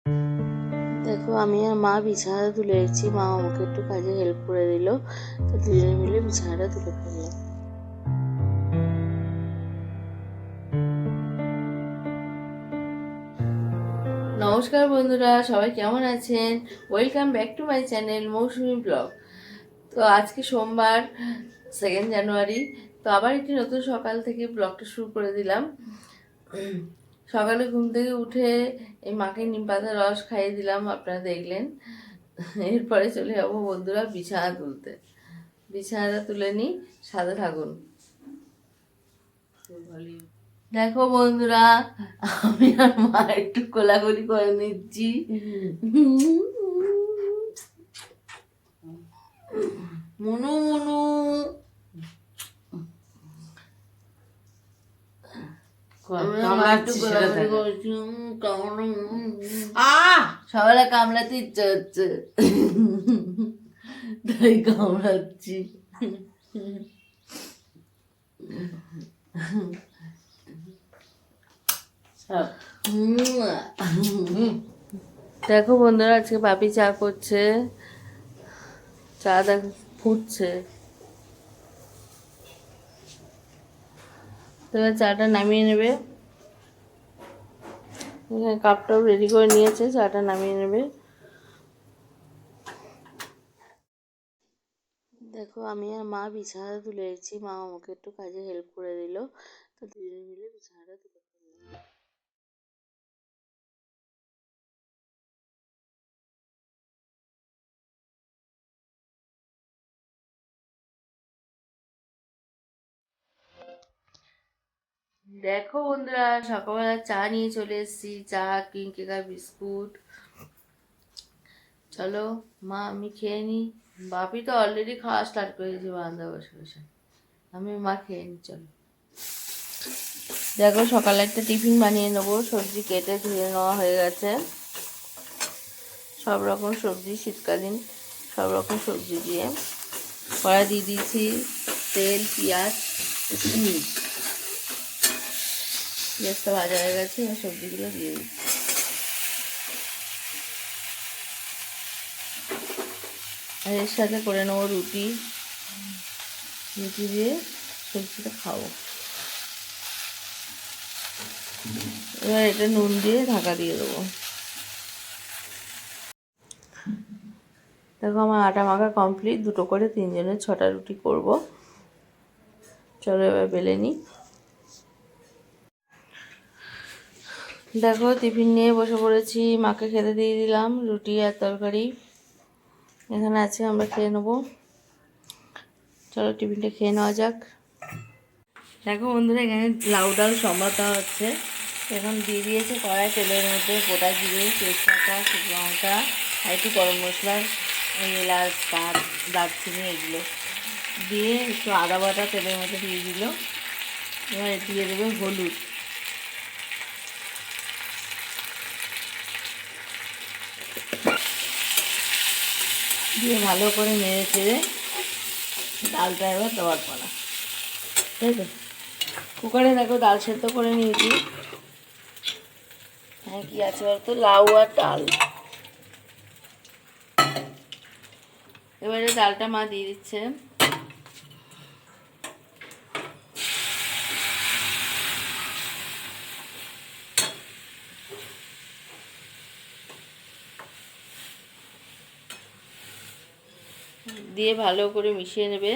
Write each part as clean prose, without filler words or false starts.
দেখো আমি আর মা বিছানাটা তুলে এসেছি, মা আমাকে একটু কাজে হেল্প করে দিল, তো দুজনে মিলে বিছানাটা তুলে ফেললাম। নমস্কার বন্ধুরা, সবাই কেমন আছেন? Welcome back to my channel Mousumi blog. তো আজকে সোমবার 2 জানুয়ারি, তো আবার একটি নতুন সকাল থেকে ব্লগটা শুরু করে দিলাম। সকালে ঘুম থেকে উঠে এই মাকে নিম পাতার রস খাইয়ে দিলাম, আপনারা দেখলেন। এরপরে চলে যাবো বন্ধুরা বিছানা তুলতে। বিছানাটা তুলে নিই, সাথে থাকুন। দেখো বন্ধুরা, আমি আর মা একটু কোলাকুলি করে নিচ্ছি। মনু মনু সবাই কামড়াতে ইচ্ছা হচ্ছে, তাই কামড়াচ্ছি। দেখো বন্ধুরা, আজকে পাপি চা করছে, চা দেখো ফুটছে। তো চাটা নামিয়ে নেবে, কাপটাও রেডি করে নিয়েছে, চাটা নামিয়ে নেবে। দেখো আমি আর মা বিছানাটা তুলে এসেছি, মা আমাকে একটু কাজে হেল্প করে দিল, তো দুজনে মিলে বিছানাটা তুলে ফেললাম। দেখো বন্ধুরা, সকালবেলা চা নিয়ে চলে এসেছি, চা, ক্রিম কেক আর বিস্কুট। চলো মা আমি খেয়ে নিই। বাপি তো অলরেডি খাওয়া স্টার্ট করে দিয়েছে বারান্দা বসে বসে, আমি মা খেয়ে নিই। চলো দেখো, সকালে একটা টিফিন বানিয়ে নেবো, সবজি কেটে ধুয়ে নেওয়া হয়ে গেছে। সব রকম সবজি, শীতকালীন সব রকম সবজি দিয়ে কড়াই দিয়ে দিয়েছি, তেল, পেঁয়াজ। পেঁয়াজটা ভাজা হয়ে গেছে, এবার সবজিগুলো দিয়ে দিচ্ছি। আর এর সাথে করে নেবো রুটি, রুটি দিয়ে সবজিটা খাবো। এবার এটা নুন দিয়ে ঢাকা দিয়ে দেবো। দেখো আমার আটা মাখা কমপ্লিট, দুটো করে 3 জনের 6টা রুটি করব। চলো এবার বেলে নিই। দেখো টিফিন নিয়ে বসে পড়েছি, মাকে খেতে দিয়ে দিলাম রুটি আর তরকারি এখানে আছে, আমরা খেয়ে নেবো। চলো টিফিনটা খেয়ে নেওয়া যাক। দেখো বন্ধুরা, এখানে লাউ ডাল সম্বাদ দেওয়া হচ্ছে। এখন দিয়ে দিয়েছে কড়াই তেলের মধ্যে গোটা জিরে, তেজপাতা, শুকনো লঙ্কা আর একটু গরম মশলা, এলাচ, দারচিনি এগুলো দিয়ে একটু আদা বাটা তেলের মধ্যে দিয়ে দিল। এবার দিয়ে দেবে হলুদ, দিয়ে ভালো করে নেড়ে চেড়ে ডালটা এবার দেওয়ার পালা। তাই তো কুকারে দেখো ডাল সেদ্ধ করে নিয়েছি। হ্যাঁ কি আছে বলতো, লাউ আর ডাল। এবারে ডালটা মা দিয়ে দিচ্ছে। দিয়ে ভালো করে মিশিয়ে নেবে।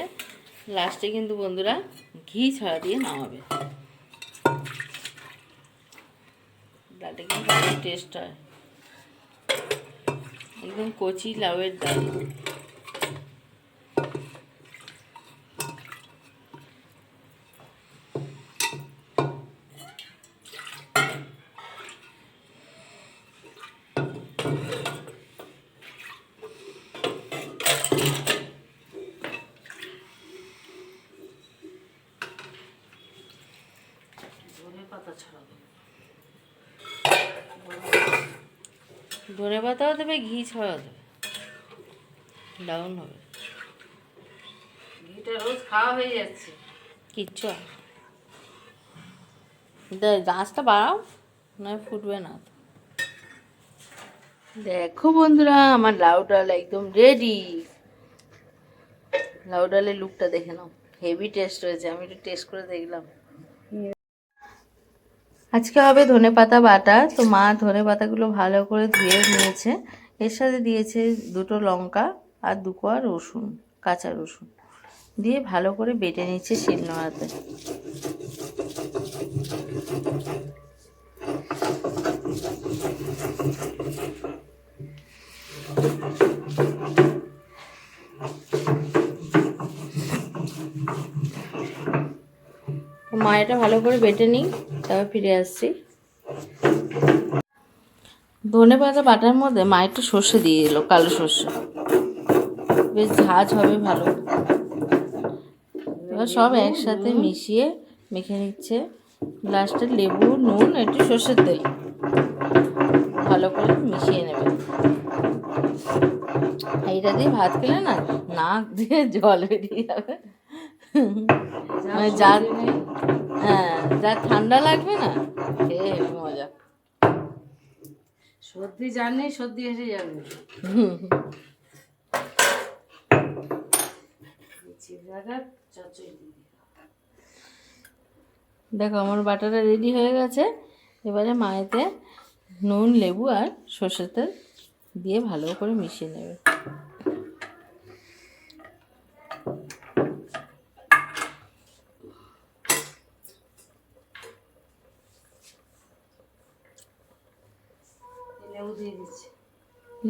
লাস্টে কিন্তু বন্ধুরা ঘি ছাড়া দিয়ে নামাবে। ডালটা কিন্তু ভালো টেস্ট হয়, একদম কচি লাউয়ের ডাল। ধনে পাতাও দেবে, ঘি ছাড়াও দেবে, দারুণ হবে। ঘিটা রোজ খাওয়া হয়ে যাচ্ছে, কিচ্ছু গাছটা বাড়াও, নয় ফুটবে না। দেখো বন্ধুরা, আমার লাউ ডাল একদম রেডি। লাউ ডালের লুকটা দেখে নাও, হেভি টেস্ট হয়েছে। আমি একটু টেস্ট করে দেখলাম। আজকে হবে ধনেপাতা বাটা। তো মা ধনেপাতাগুলো ভালো করে ধুয়ে নিয়েছে, এর সাথে দিয়েছে 2টো লঙ্কা আর 2 কোয়া রসুন, কাঁচা রসুন দিয়ে ভালো করে বেটে নিচ্ছে শিলনোড়াতে। মা এটা ভালো করে বেটে নিই, তারপর ফিরে আসছি। ধনেপাতা বাটার মধ্যে মা একটু সর্ষে দিয়ে দিল, কালো সর্ষে, বেশ ঝাঁঝ হবে ভালো। এবার সব একসাথে মিশিয়ে মেখে নিচ্ছে। লাস্টে লেবু, নুন, একটু সর্ষের তেল ভালো করে মিশিয়ে নেবে। এইটা দিয়ে ভাত খেলে না, নাক দিয়ে জল বেরিয়ে যাবে। মানে যা, হ্যাঁ, যা ঠান্ডা লাগবে না, খেয়ে মজা। সর্দি জানি, সর্দি এসে যাবে। দেখো আমার বাটাটা রেডি হয়ে গেছে। এবারে মায়েতে নুন, লেবু আর সর্ষের তেল দিয়ে ভালো করে মিশিয়ে নেবে।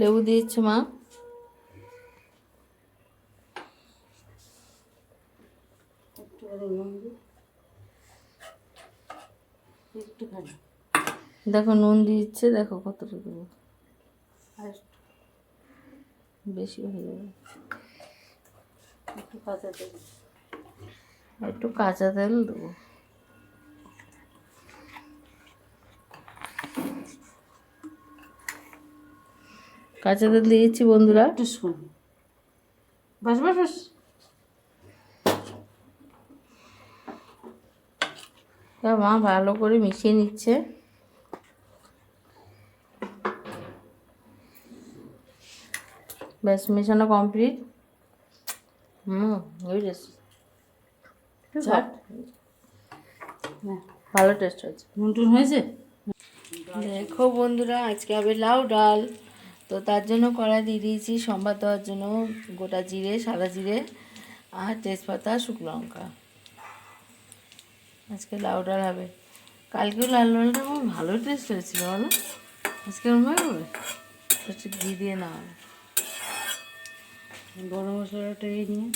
লেবু দিয়েছে মা। দেখো নুন দিচ্ছে, দেখো কতটা দেবো, বেশি হয়ে যাবে। একটু কাঁচা তেল দেবো। কাঁচা তেল দিয়েছি বন্ধুরা। বাস বাস বাস। মা ভালো করে মিশিয়ে নিচ্ছে। ব্যাস, মেশানো কমপ্লিট। ভালো টেস্ট হয়েছে। নুন হয়েছে। দেখো বন্ধুরা, আজকে হবে লাউ ডাল। তো তার জন্য কড়াই দিয়ে দিয়েছি সম্বাদ দেওয়ার জন্য গোটা জিরে, সাদা জিরে আর তেজপাতা, শুকনো লঙ্কা। আজকে লাউ ডাল হবে। কালকেও লাল ডালটা আমার ভালো টেস্ট হয়েছিল, বলো? আজকে মনে হবে একটু ঘি দিয়ে না হবে। গরম মশলাটা এই নিয়ে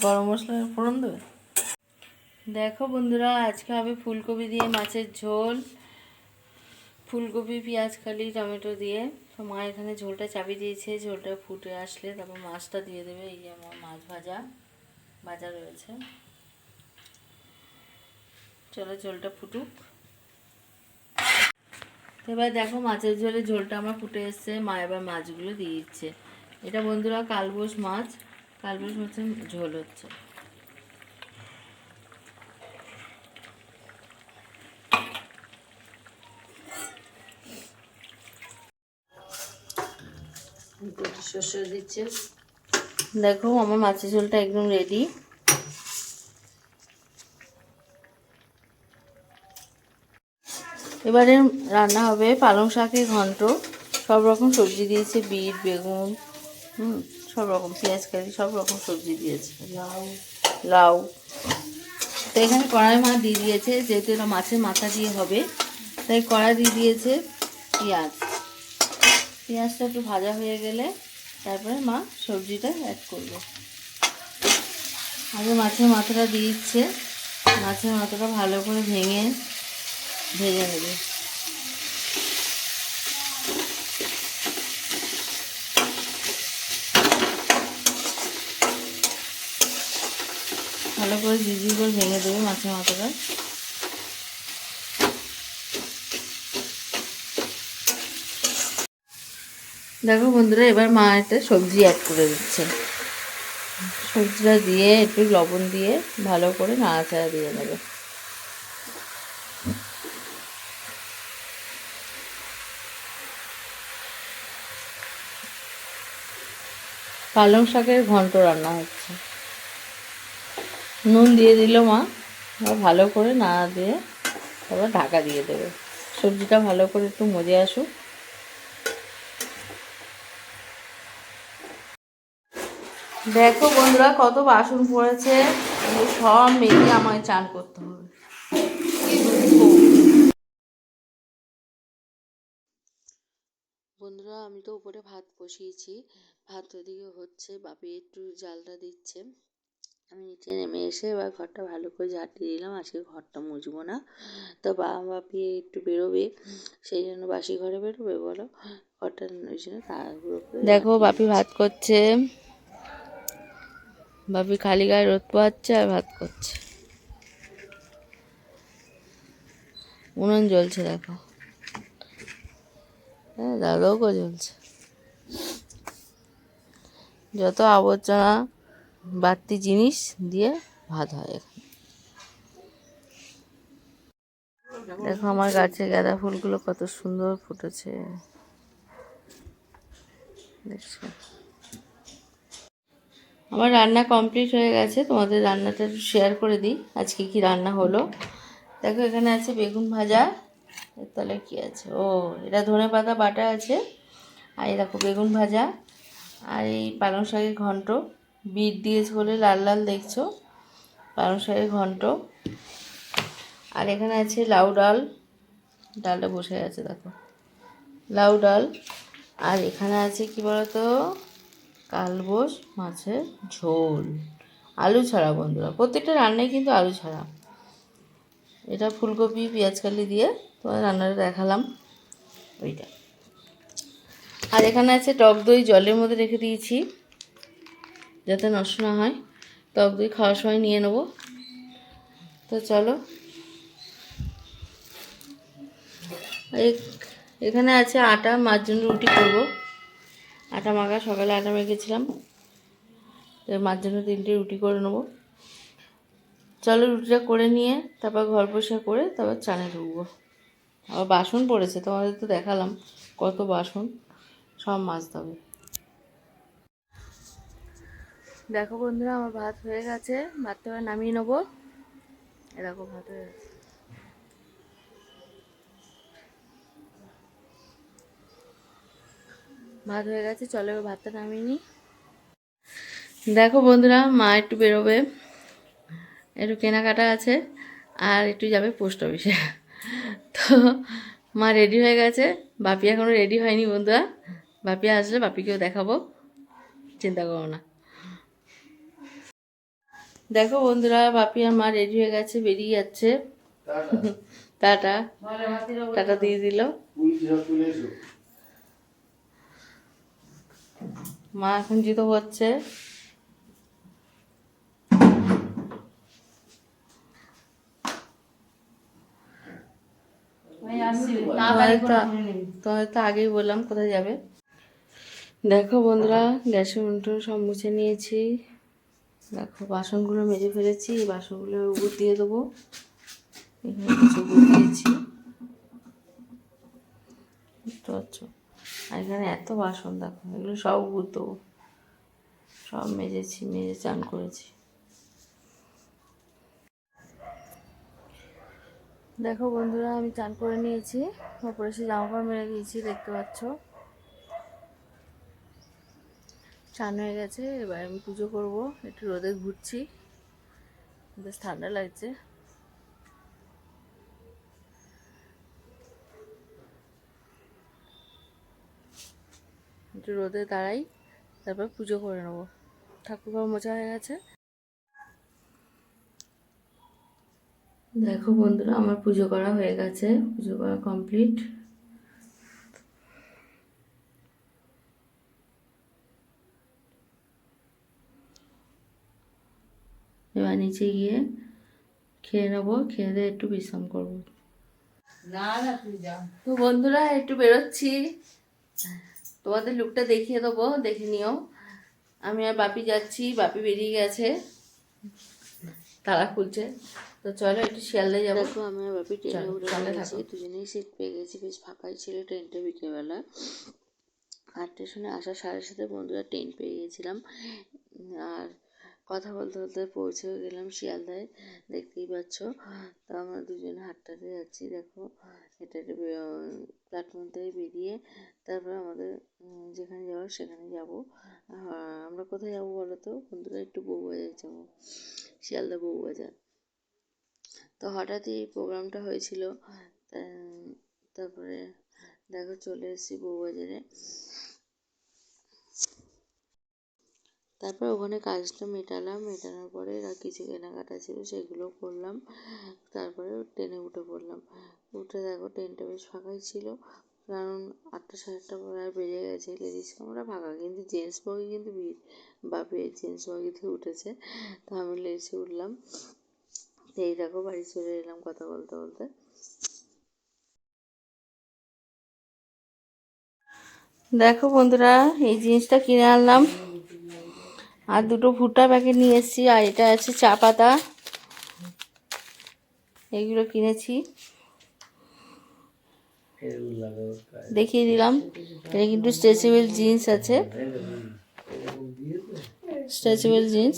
গরম মশলার ফোড়ন দেবে। দেখো বন্ধুরা, আজকে হবে ফুলকপি দিয়ে মাছের ঝোল। ফুলকপি, পেঁয়াজ কালি, টমেটো দিয়ে। তো মা এখানে ঝোলটা চাপিয়ে দিয়েছে। ঝোলটা ফুটে আসলে তারপর মাছটা দিয়ে দেবে। এই যে আমার মাছ ভাজা রয়েছে। চলো ঝোলটা ফুটুক। এবার দেখো মাছের ঝোলটা আমার ফুটে এসছে। মা এবার মাছগুলো দিয়ে দিচ্ছে। এটা বন্ধুরা কালবোশ মাছ। কালবোশ মাছের ঝোল হচ্ছে। সর্ষে দিচ্ছে। দেখো আমার মাছের ঝোলটা একদম রেডি। এবারে রান্না হবে পালং শাকের ঘন্ট। সব রকম সবজি দিয়েছে, বিট, বেগুন, সব রকম, পেঁয়াজ কালি, সব রকম সবজি দিয়েছে, লাউ। তো এখানে কড়াই মা দিয়ে দিয়েছে, যেহেতু এটা মাছের মাথা দিয়ে হবে তাই কড়াই দিয়ে দিয়েছে পেঁয়াজটা একটু ভাজা হয়ে গেলে তারপরে মা সবজিটা অ্যাড করবে। আগে মাছের মাথাটা দিয়ে দিচ্ছে। মাছের মাথাটা ভালো করে ভেজে নেবে। ভালো করে ঝিঝি করে ভেঙে দেবে মাছের মাথাটা। দেখো বন্ধুরা, এবার মা একটা সবজি অ্যাড করে দিচ্ছে। সবজিটা দিয়ে একটু লবণ দিয়ে ভালো করে নাড়াচাড়া দিয়ে নেবে। পালং শাকের ঘন্ট রান্না হচ্ছে। নুন দিয়ে দিল মা, ভালো করে নাড়া দিয়ে তারপর ঢাকা দিয়ে দেবে। সবজিটা ভালো করে একটু মজে আসুক। দেখো বন্ধুরা কত বাসন পড়েছে, সব মেজে আমায় চান করতে হবে। বন্ধুরা আমি তো উপরে ভাত বসিয়েছি, ভাত ওদিকে হচ্ছে, বাপি একটু জালটা দিচ্ছে। আমি নিচে নেমে এসে এবার ঘরটা ভালো করে ঝাঁটিয়ে দিলাম। আজকে ঘরটা মুছবো না, তো বাপি একটু বেরোবে, সেই জন্য বাসি ঘরে বেরোবে বলো, ঘরটা ওই জন্য তাড়াহুড়ো করে। দেখো বাপি ভাত করছে, বাপি খালি গায়ে রোদ পোহাচ্ছে আর ভাত করছে। উনুন জ্বলছে দেখো, হ্যাঁ দাদাও জ্বলছে। যত আবর্জনা বাড়তি জিনিস দিয়ে ভাত হয় এখানে। দেখো আমার গাছে গাঁদা ফুলগুলো কত সুন্দর ফুটেছে, দেখছো। আমার রান্না কমপ্লিট হয়ে গেছে, তোমাদের রান্নাটা একটু শেয়ার করে দিই আজকে কি রান্না হলো। দেখো এখানে আছে বেগুন ভাজা, এর তলে কী আছে, ও এটা ধনেপাতা বাটা আছে, আর এই দেখো বেগুন ভাজা, আর এই পালং শাকের ঘন্ট, বিট দিয়েছে বলে লাল লাল দেখছো, পালং শাকের ঘন্ট। আর এখানে আছে লাউ ডাল, ডালটা বসে আছে দেখো, লাউ ডাল। আর এখানে আছে কি বলতো, কালবোস মাছের ঝোল, আলু ছাড়া। বন্ধুরা প্রত্যেকটা রান্নায় কিন্তু আলু ছাড়া। এটা ফুলকপি পেঁয়াজকালি দিয়ে তোমার রান্নাটা দেখালাম ওইটা। আর এখানে আছে টক দই, জলের মধ্যে রেখে দিয়েছি যাতে নষ্ট না হয়, টক দই খাওয়ার সময় নিয়ে নেবো। তো চলো, এখানে আছে আটা, মার জন্য রুটি করব। আটা মাখা, সকালে আটা মেখেছিলাম, মার জন্য 3টে রুটি করে নেবো। চলো রুটিটা করে নিয়ে তারপর ঘর পরিষ্কার করে তারপর চানে ঢুকবো। আবার বাসন পড়েছে, তোমাদের তো দেখালাম কত বাসন, সব মাজতে হবে। দেখো বন্ধুরা আমার ভাত হয়ে গেছে, ভাতটা এবার নামিয়ে নেবো। এরকম ভাত হয়ে গেছে, ভাত হয়ে গেছে, চলো এবার ভাতটা নামিয়ে নিই। দেখো বন্ধুরা মা একটু বেরোবে, একটু কেনাকাটা আছে, আর একটু যাবে পোস্ট অফিসে। তো মা রেডি হয়ে গেছে, বাপি এখনও রেডি হয়নি। বন্ধুরা বাপি আসলে বাপিকেও দেখাবো, চিন্তা করো না। দেখো বন্ধুরা বাপি আর মা রেডি হয়ে গেছে, বেরিয়ে যাচ্ছে। টাটা টাটা দিয়ে দিল। মা এখন জুতো হচ্ছে। তোমাদের তো আগেই বললাম কোথায় যাবে। দেখো বন্ধুরা গ্যাসের উনুন সব মুছে নিয়েছি, দেখো বাসনগুলো মেজে ফেলেছি, বাসনগুলো উপর দিয়ে দেবো। এখানে কিছু উপর দিয়েছি, বুঝতে পারছো। আর এখানে এত বাসন দেখো, এগুলো সব উপর দেবো। সব মেজেছি, মেজে চান করেছি। দেখো বন্ধুরা আমি চান করে নিয়েছি, ওপরে সে জামা কাপড় মেরে দিয়েছি, দেখতে পাচ্ছ। চান হয়ে গেছে, এবার আমি পুজো করব। একটু রোদে ঘুরছি, বেশ ঠান্ডা লাগছে। একটু রোদে দাঁড়াই, তারপর পুজো করে নেবো। ঠাকুরঘর মোছা হয়ে গেছে। দেখো বন্ধুরা আমার পুজো করা হয়ে গেছে, পুজো করা কমপ্লিট। এবার নিচে গিয়ে খেয়ে নেবো, খেয়ে দিয়ে একটু বিশ্রাম করবো। তো বন্ধুরা একটু বেরোচ্ছি, তোমাদের লুকটা দেখিয়ে দেবো, দেখে নিও। আমি আর বাপি যাচ্ছি, বাপি বেরিয়ে গেছে, তালা খুলছে। তো চলো একটু শিয়ালদা যাবো। দেখো আমি আর বাপি ট্রেনে উঠে গেছি, দুজনেই সিট পেয়ে গেছি, বেশ ফাঁকাই ছিল ট্রেনটা বিকেলবেলা। স্টেশনে আসার সাথে সাথে বন্ধুরা ট্রেন পেয়ে গেছিলাম। আর কথা বলতে বলতে পৌঁছেও গেলাম শিয়ালদায়, দেখতেই পাচ্ছ। তো আমরা দুজনে হাঁটতে হাঁটতে যাচ্ছি, দেখো এটা প্ল্যাটফর্ম থেকে বেরিয়ে তারপরে আমাদের যেখানে যাওয়ার সেখানে যাব। আমরা কোথায় যাবো বলো তো বন্ধুরা? একটু বউবাজার যাবো, শিয়ালদা বউবাজার। তো হঠাৎই এই প্রোগ্রামটা হয়েছিল, তারপরে দেখো চলে এসেছি বউবাজারে। তারপর ওখানে কাজটা মেটানোর পরে আর কিছু কেনাকাটা ছিল সেগুলো করলাম। তারপরে ট্রেনে উঠে পড়লাম। উঠে দেখো ট্রেনটা বেশ ফাঁকাই ছিল, কারণ 8টা সাড়ে 8টা প্রায় বেজে গেছে। লেডিস কামরা ফাঁকা, কিন্তু জেন্টস বগি কিন্তু ভিড়। বাপরে, জেন্টস বগিতে উঠেছে, তো আমি লেডিসে উঠলাম। এই দেখো বাড়ি চলে এলাম কথা বলতে বলতে। দেখো বন্ধুরা, এই জিনিসটা কিনে আনলাম, আর দুটো ভুট্টা প্যাকেট নিয়ে এসেছি, আর এটা আছে চা পাতা, এইগুলো কিনেছি, দেখিয়ে দিলাম। এটা কিন্তু স্ট্রেচেবল জিন্স আছে, স্ট্রেচেবল জিন্স।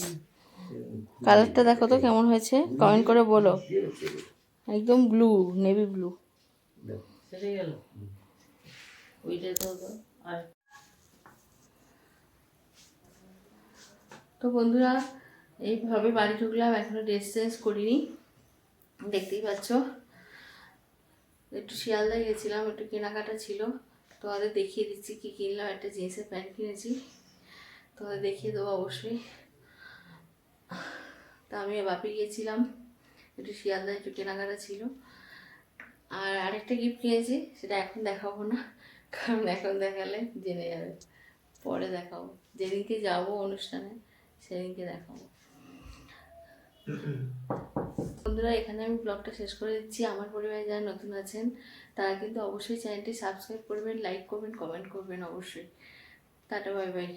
কালারটা দেখো তো কেমন হয়েছে, কমেন্ট করে বলো। একদম ব্লু, নেভি ব্লু। তো বন্ধুরা, এইভাবে বাড়ি ঢুকলাম, এখনো ড্রেস চেঞ্জ করিনি, দেখতেই পাচ্ছ। একটু শিয়ালদায় গেছিলাম, একটু কেনাকাটা ছিল, তোমাদের দেখিয়ে দিচ্ছি কি কিনলাম। একটা জিন্সের প্যান্ট কিনেছি, তোমাদের দেখিয়ে দেবো অবশ্যই। তা আমি বাপি গিয়েছিলাম, একটু শিয়ালদায় একটু কেনাকাটা ছিল। আর আরেকটা গিফট কিনেছি, সেটা এখন দেখাবো না, কারণ এখন দেখালে জেনে যাবে। পরে দেখাবো, যেদিনকে যাবো অনুষ্ঠানে সেদিনকে দেখাবো। বন্ধুরা, এখানে আমি ব্লগটা শেষ করে দিচ্ছি। আমার পরিবারে যারা নতুন আছেন তারা কিন্তু অবশ্যই চ্যানেলটি সাবস্ক্রাইব করবেন, লাইক করবেন, কমেন্ট করবেন অবশ্যই। Tata, bye bye.